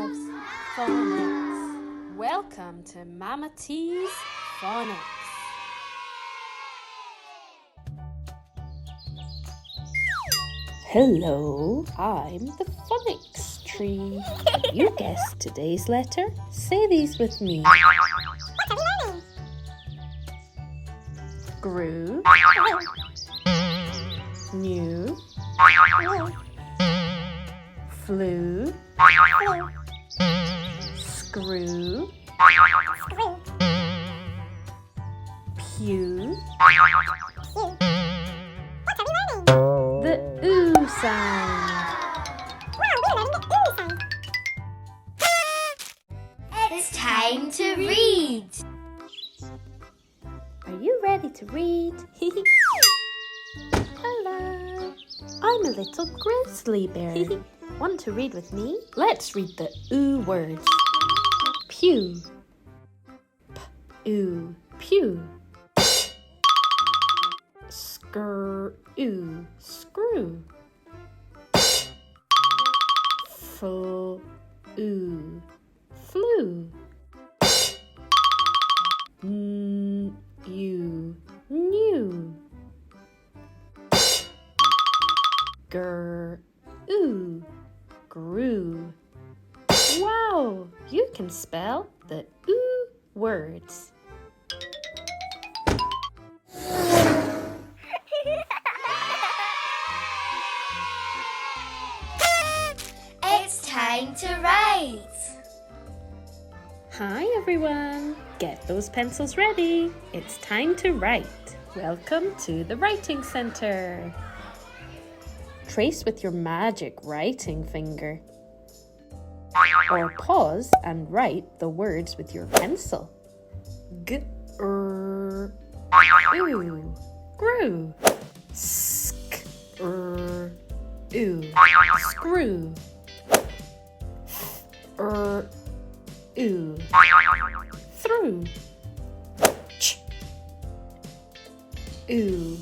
loves phonics. Welcome to Mama T's Phonics. Hello, I'm the phonics tree. Can you guess today's letter? Say these with me. What are we learning? Grew, new, flew, screw, pew, What are we learning? the oo sound. Wow, we're learning the oo sound. It's time to read. Are you ready to read? Hello, I'm a little grizzly bear. Want to read with me? Let's read the oo words. Pew, p-oo, pew. Screw, screw. Flew, flew. You, new. Grew, grew. Wow, you can spell the oo words. It's time to write. Hi everyone, get those pencils ready. It's time to write. Welcome to the Writing Center. Trace with your magic writing finger. Or pause and write the words with your pencil. Ooh, grew. Ooh, screw. Ooh, through. Ooh,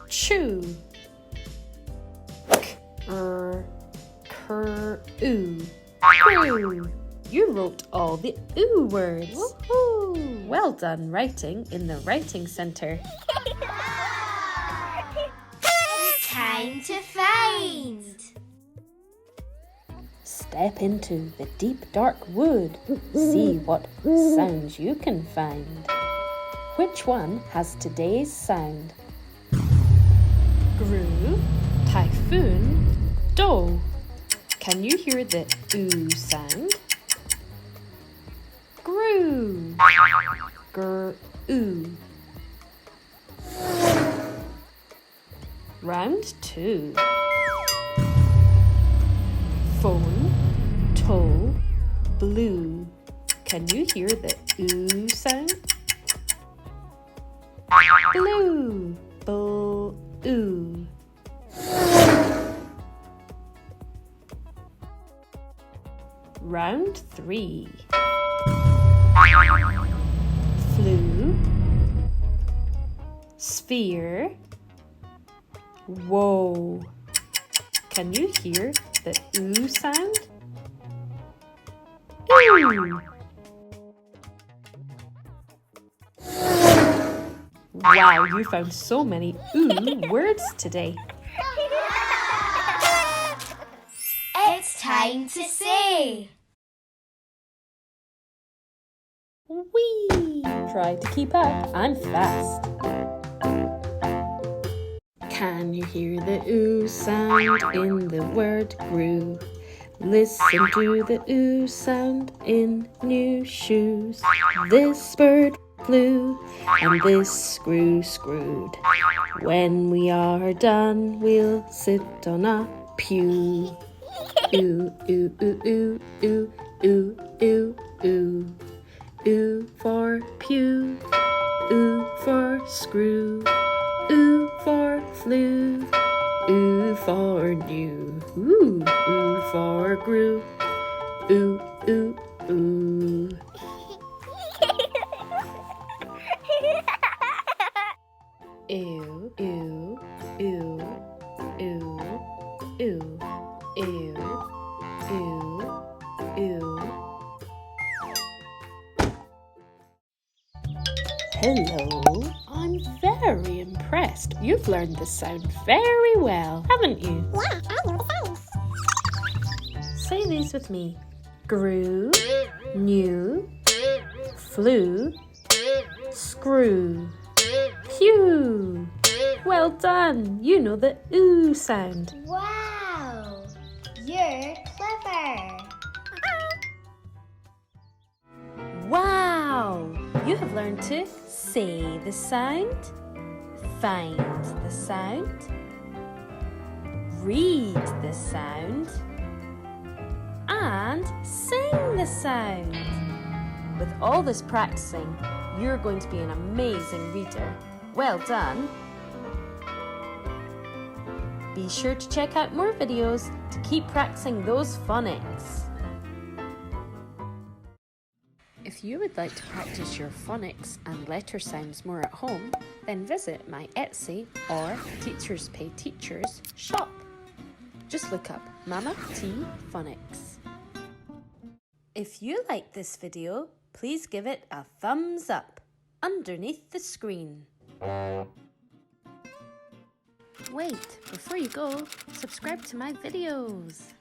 chew. Ooh, crew. You wrote all the oo words. Woohoo! Well done writing in the Writing Center. It's time to find. Step into the deep dark wood. See what sounds you can find. Which one has today's sound? Grew, typhoon, doe. Can you hear the oo sound? Grew, oo. Round 2. Phone, toe, blue. Can you hear the oo sound? Blue, blue. Round 3. Flew, sphere, whoa. Can you hear the oo sound? Ooh. Wow, you found so many oo words today. It's time to say. Whee! Try to keep up. I'm fast. Can you hear the oo sound in the word grew? Listen to the oo sound in new shoes. This bird flew and this screw screwed. When we are done, we'll sit on a pew. Ooh, ooh, ooh, ooh, ooh, ooh, ooh, ooh. Ooh for pew, ooh for screw, ooh for flew, ooh for new, ooh for grew, ooh, ooh, ooh. Ew, ew, ew, ew, ew, ew, ew, Hello. I'm very impressed. You've learned the sound very well, haven't you? Yeah, I know the sounds. Say these with me. Grew, new, flew, screw. Phew! Well done. You know the ooh sound. Wow! You're clever. Wow! You have learned to say the sound, find the sound, read the sound, and sing the sound. With all this practicing, you're going to be an amazing reader. Well done! Be sure to check out more videos to keep practicing those phonics. If you would like to practice your phonics and letter sounds more at home, then visit my Etsy or Teachers Pay Teachers shop. Just look up Mama T Phonics. If you like this video, please give it a thumbs up underneath the screen. Wait, before you go, subscribe to my videos.